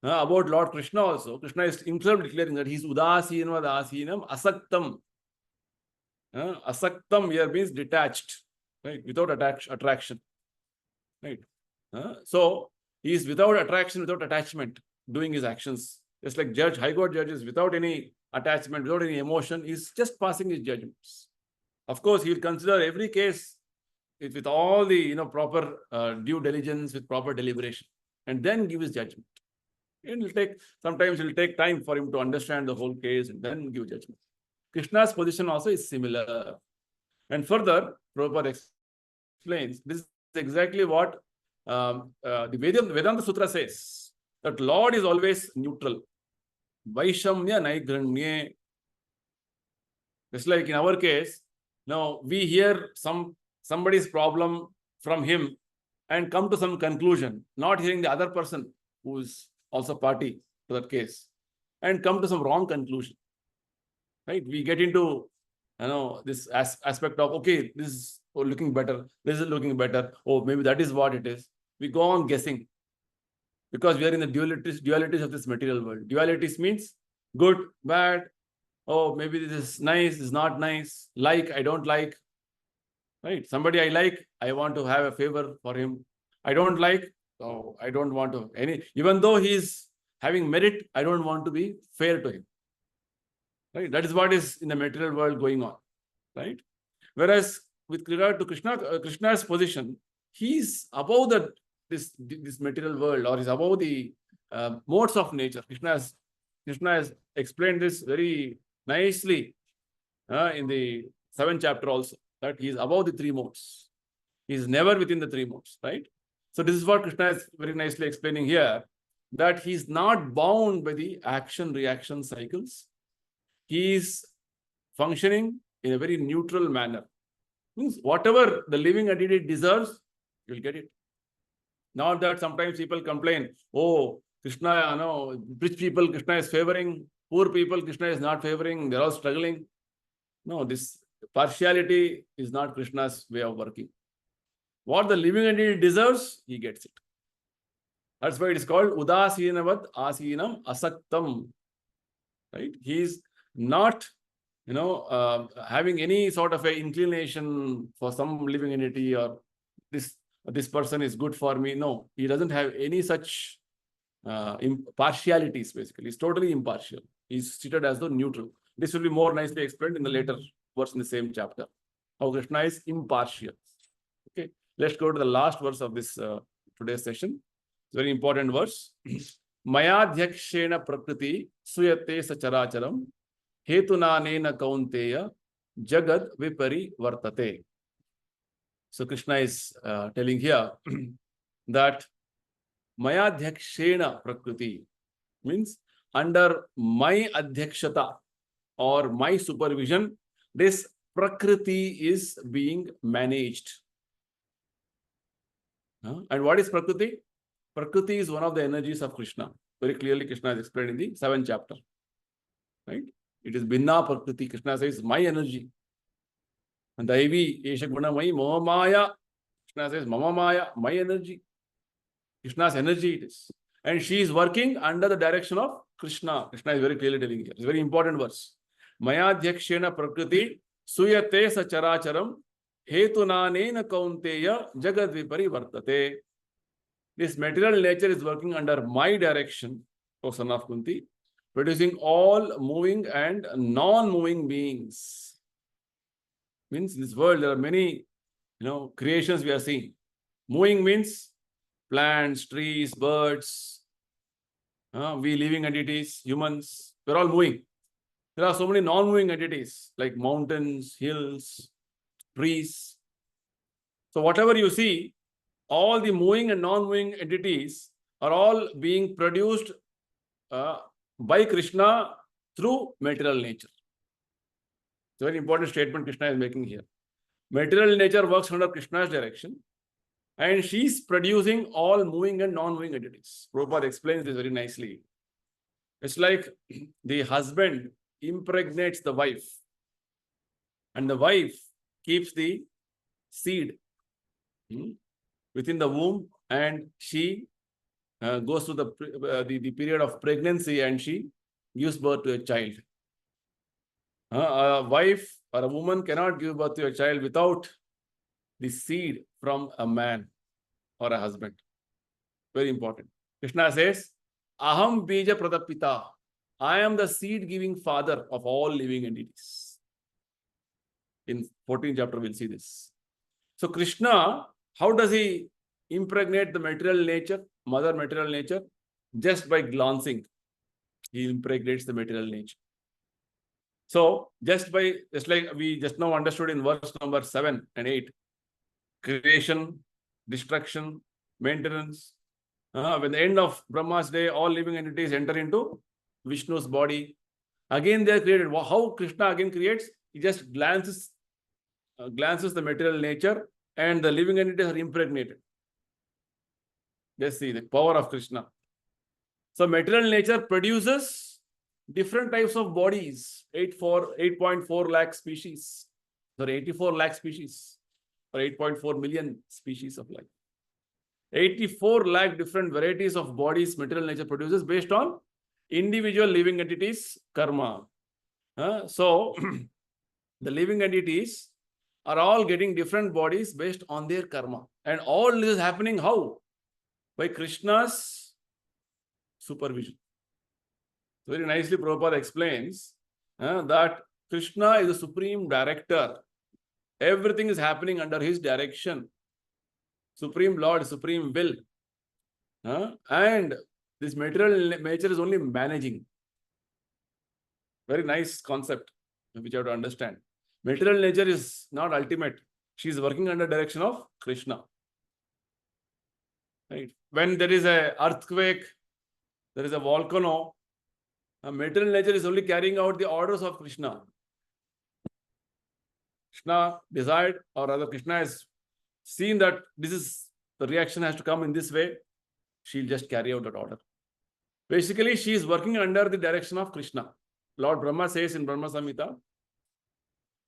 about Lord Krishna also, Krishna is himself declaring that he is udasinam asinam asaktam. Asaktam here means detached, right? Without attraction, right? So he is without attraction, without attachment, doing his actions. Just like judge, High Court judge is without any attachment, without any emotion, he's just passing his judgments. Of course, he will consider every case with all the proper due diligence, with proper deliberation, and then give his judgment. Sometimes it will take time for him to understand the whole case and then give judgment. Krishna's position also is similar. And further, Prabhupada explains, this is exactly what the Vedanta Sutra says, that Lord is always neutral. Vaishamya Naigranye. Just like in our case, we hear somebody's problem from him and come to some conclusion, not hearing the other person who is also party to that case, and come to some wrong conclusion. Right? We get into this aspect of, okay, this is looking better, this is looking better, oh, maybe that is what it is. We go on guessing because we are in the dualities of this material world. Dualities means good, bad, oh, maybe this is nice, this is not nice, like, I don't like, right? Somebody I like, I want to have a favor for him. I don't like, oh, I don't want to even though he is having merit, I don't want to be fair to him. Right? That is what is in the material world going on, right? Whereas with regard to Krishna's position, he is above this material world, or is above the modes of nature. Krishna has explained this very nicely in the 7th chapter also, that he is above the 3 modes. He is never within the 3 modes, right? So this is what Krishna is very nicely explaining here, that he is not bound by the action-reaction cycles. He is functioning in a very neutral manner. Means whatever the living entity deserves, you'll get it. Not that sometimes people complain, oh, Krishna, rich people Krishna is favoring, poor people Krishna is not favoring, they're all struggling. No, this partiality is not Krishna's way of working. What the living entity deserves, he gets it. That's why it is called Udasinavad Asinam Asaktam. Right? He is not, having any sort of a inclination for some living entity, or this person is good for me. No, he doesn't have any such partialities. Basically, he's totally impartial. He's treated as though neutral. This will be more nicely explained in the later verse in the same chapter. How Krishna is impartial. Okay, let's go to the last verse of this today's session. Very important verse. Mayadhyakshena prakriti suyate sacharacharam hetunanena kaunteya jagad vipari vartate. So Krishna is telling here that Mayadhyakshena prakriti means under my adhyakshata or my supervision, this prakriti is being managed. And what is prakriti? Prakriti is one of the energies of Krishna. Very clearly, Krishna is explained in the 7th chapter. Right? It is Binna Prakriti. Krishna says, my energy. And Daivi, Esha Guna Mai, Mama Maya. Krishna says, Mama Maya, my energy. Krishna's energy it is. And she is working under the direction of Krishna. Krishna is very clearly telling here. It's a very important verse. Mayadhyakshena Prakriti Suyate Sacharacharam Hetunanena Kaunteya Jagad Vipari Vartate. This material nature is working under my direction, O son of Kunti, producing all moving and non-moving beings. Means in this world there are many, creations we are seeing. Moving means plants, trees, birds, we living entities, humans, we're all moving. There are so many non-moving entities like mountains, hills, trees. So whatever you see, all the moving and non-moving entities are all being produced by Krishna through material nature. It's a very important statement Krishna is making here. Material nature works under Krishna's direction, and she's producing all moving and non-moving entities. Prabhupada explains this very nicely. It's like the husband impregnates the wife, and the wife keeps the seed within the womb, and she goes through the period of pregnancy, and she gives birth to a child. A wife or a woman cannot give birth to a child without the seed from a man or a husband. Very important. Krishna says, Aham bija pradapita. I am the seed-giving father of all living entities. In 14th chapter, we'll see this. So Krishna, how does he impregnate the material nature, mother material nature? Just by glancing, he impregnates the material nature. So just like we just now understood in verse number 7 and 8, creation, destruction, maintenance. When the end of Brahma's day, all living entities enter into Vishnu's body. Again, they are created. How Krishna again creates? He just glances the material nature, and the living entities are impregnated. Let's see the power of Krishna. So material nature produces different types of bodies. 8.4 lakh species. Sorry, 84 lakh species. Or 8.4 million species of life. 84 lakh different varieties of bodies material nature produces based on individual living entities' karma. So the living entities are all getting different bodies based on their karma. And all this is happening how? By Krishna's supervision. Very nicely Prabhupada explains that Krishna is the supreme director. Everything is happening under his direction. Supreme Lord, supreme will. And this material nature is only managing. Very nice concept which you have to understand. Material nature is not ultimate. She is working under direction of Krishna. Right? When there is an earthquake, there is a volcano, material nature is only carrying out the orders of Krishna. Krishna desired, or rather Krishna has seen that the reaction has to come in this way. She'll just carry out that order. Basically, she is working under the direction of Krishna. Lord Brahma says in Brahma Samhita,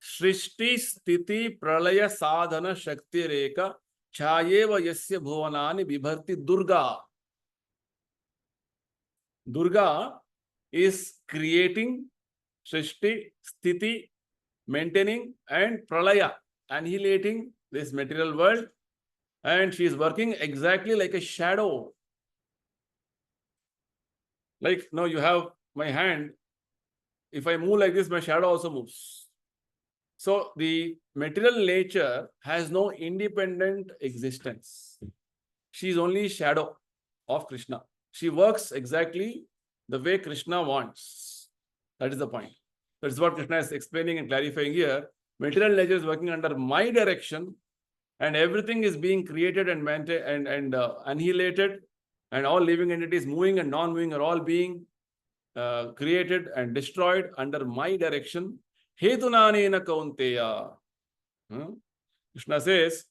Srishti Sthiti Pralaya Sadhana Shakti Reka Chayeva Yasya Bhuvanani Vibharti Durga. Durga is creating, Srishti, Sthiti, maintaining, and Pralaya, annihilating this material world. And she is working exactly like a shadow. Like, no, you have my hand. If I move like this, my shadow also moves. So the material nature has no independent existence. She is only shadow of Krishna. She works exactly the way Krishna wants. That is the point. That's what Krishna is explaining and clarifying here. Material nature is working under my direction, and everything is being created and maintained and annihilated, and all living entities, moving and non-moving, are all being created and destroyed under my direction. Hetunanena kaunteya. Krishna says,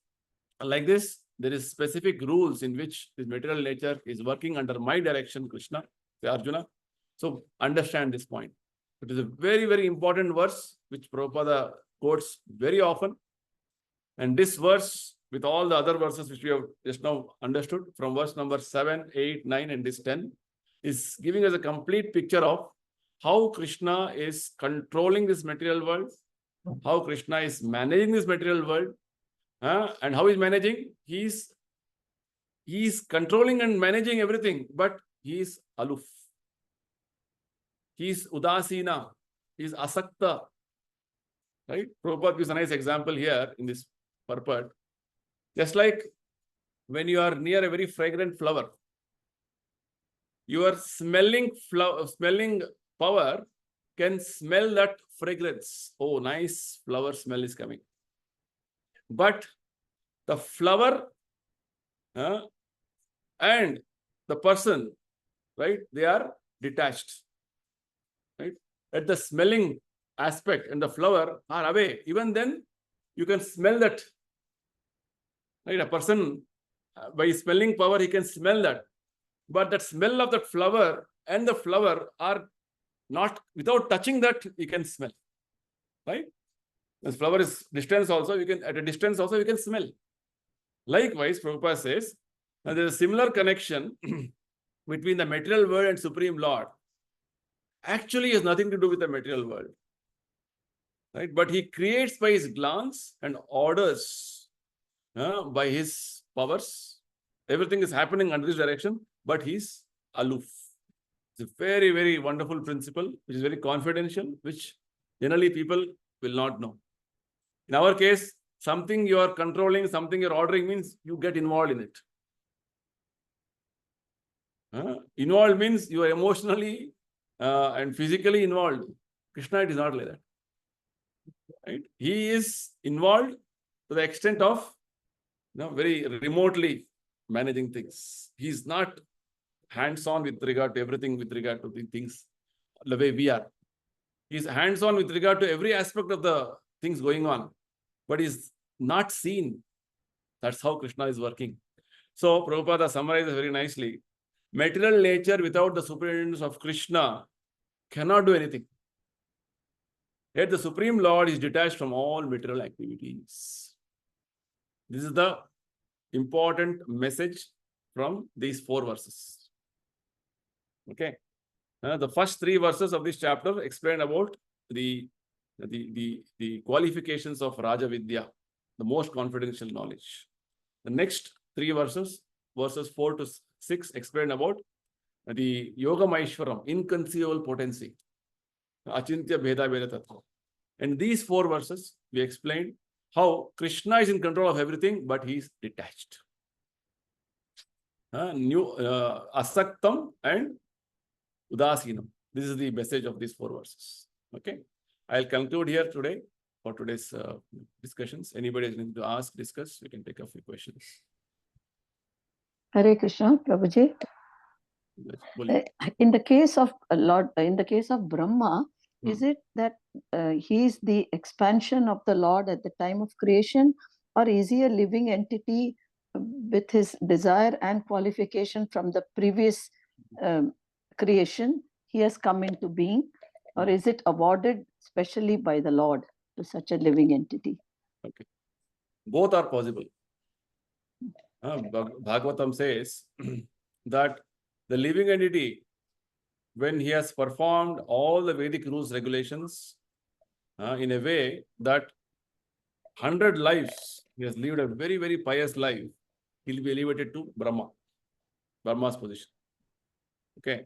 like this, there is specific rules in which this material nature is working under my direction, Krishna, say Arjuna. So understand this point. It is a very, very important verse which Prabhupada quotes very often. And this verse, with all the other verses which we have just now understood, from verse number 7, 8, 9, and this 10, is giving us a complete picture of how Krishna is controlling this material world, how Krishna is managing this material world, and how he's managing. He's controlling and managing everything, but he is aloof. He is udasina. He is asakta. Right? Prabhupada gives a nice example here in this purport. Just like when you are near a very fragrant flower, your smelling power can smell that fragrance. Oh, nice flower smell is coming. But the flower and the person, right, they are detached. Right? At the smelling aspect and the flower are away. Even then, you can smell that. Right? A person, by smelling power, he can smell that. But that smell of that flower and the flower are not, without touching that, you can smell. Right? This flower is distance also, you can, at a distance also, you can smell. Likewise, Prabhupada says, there is a similar connection between the material world and Supreme Lord. Actually, has nothing to do with the material world. Right? But he creates by his glance and orders by his powers. Everything is happening under this direction, but he's aloof. It's a very, very wonderful principle, which is very confidential, which generally people will not know. In our case, something you are controlling, something you're ordering means you get involved in it. Involved means you are emotionally and physically involved. Krishna, it is not like that. Right? He is involved to the extent of very remotely managing things. He is not hands-on with regard to everything, with regard to the things the way we are. He is hands-on with regard to every aspect of the things going on, but is not seen. That's how Krishna is working. So Prabhupada summarizes very nicely. Material nature without the superintendence of Krishna cannot do anything. Yet the Supreme Lord is detached from all material activities. This is the important message from these 4 verses. Okay. The first 3 verses of this chapter explain about the qualifications of Raja Vidya, the most confidential knowledge. The next 3 verses, verses 4 to 6, explain about the Yoga Maishwaram, inconceivable potency, Achintya Bheda Veda Tattva. And these 4 verses, we explained how Krishna is in control of everything, but he is detached. Asaktam and Udasinam. This is the message of these 4 verses. Okay. I'll conclude here today for today's discussions. Anybody is going to ask, discuss, we can take a few questions. Hare Krishna, Prabhuji. In the case of Lord, in the case of Brahma, is it that he is the expansion of the Lord at the time of creation, or is he a living entity with his desire and qualification from the previous creation? He has come into being, or is it awarded specially by the Lord? to such a living entity. Okay. Both are possible. Bhagavatam says that the living entity, when he has performed all the Vedic rules, regulations, in a way that 100 lives, he has lived a very, very pious life, he'll be elevated to Brahma's position. Okay.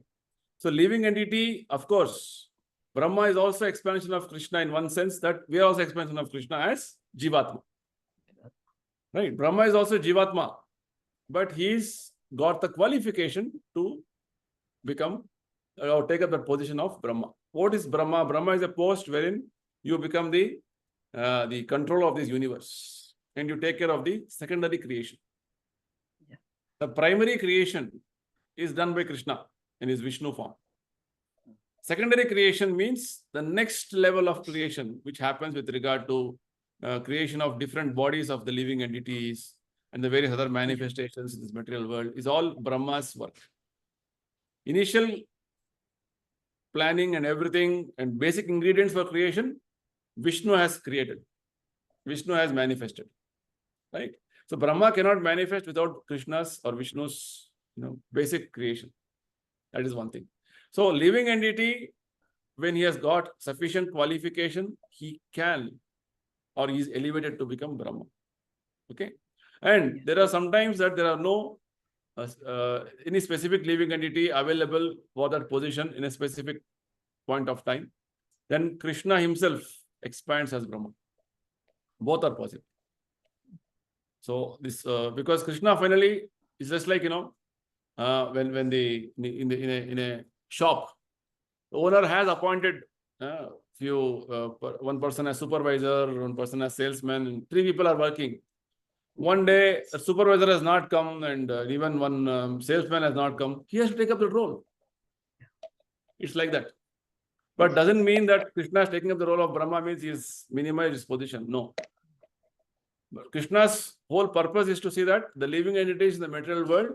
So living entity, of course, Brahma is also expansion of Krishna in one sense, that we are also expansion of Krishna as Jivatma. Right? Brahma is also Jivatma, but he's got the qualification to become or take up the position of Brahma. What is Brahma? Brahma is a post wherein you become the controller of this universe and you take care of the secondary creation. Yeah. The primary creation is done by Krishna in his Vishnu form. Secondary creation means the next level of creation, which happens with regard to creation of different bodies of the living entities and the various other manifestations in this material world, is all Brahma's work. Initial planning and everything and basic ingredients for creation, Vishnu has created. Vishnu has manifested. Right? So Brahma cannot manifest without Krishna's or Vishnu's basic creation. That is one thing. So living entity, when he has got sufficient qualification, he can or he is elevated to become Brahma. Okay. And there are sometimes that there are no any specific living entity available for that position in a specific point of time. Then Krishna himself expands as Brahma. Both are possible. So this because Krishna finally is just like when in a shop, the owner has appointed one person as supervisor, one person as salesman, 3 people are working. One day, a supervisor has not come and even one salesman has not come. He has to take up the role. It's like that. But doesn't mean that Krishna is taking up the role of Brahma means he has minimized his position. No. But Krishna's whole purpose is to see that the living entities in the material world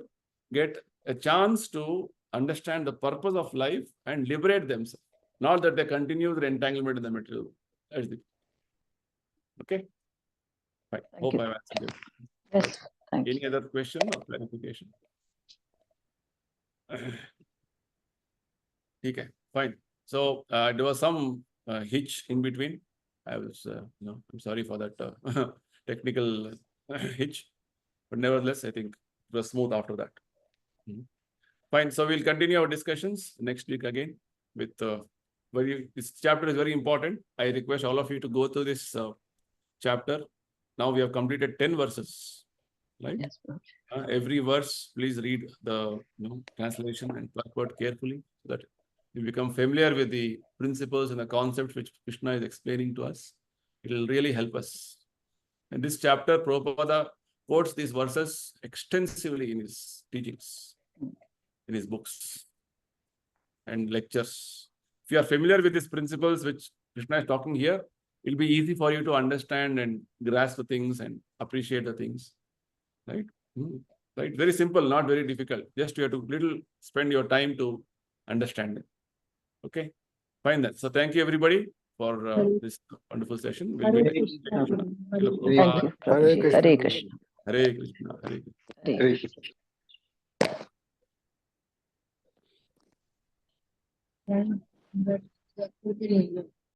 get a chance to understand the purpose of life and liberate themselves. Not that they continue their entanglement in the material world. That's it. Okay? Fine. Hope I've answered it. Yes, thank you. Any other question or clarification? Okay, fine. So there was some hitch in between. I was, I'm sorry for that technical hitch, but nevertheless, I think it was smooth after that. Fine. So we'll continue our discussions next week again with this chapter is very important. I request all of you to go through this chapter. Now we have completed 10 verses, right? Yes, every verse, please read the translation and purport carefully so that you become familiar with the principles and the concepts which Krishna is explaining to us. It will really help us. In this chapter, Prabhupada quotes these verses extensively in his teachings, in his books and lectures. If you are familiar with these principles which Krishna is talking here, it will be easy for you to understand and grasp the things and appreciate the things. Right? Right? Very simple, not very difficult. Just you have to spend your time to understand it. Okay? Fine then. So thank you everybody for this wonderful session. We'll meet again. Thank you, Hare Prabhuji. Krishna. Hare Krishna. Hare Krishna. Hare Krishna. Hare Hare Krishna. Krishna.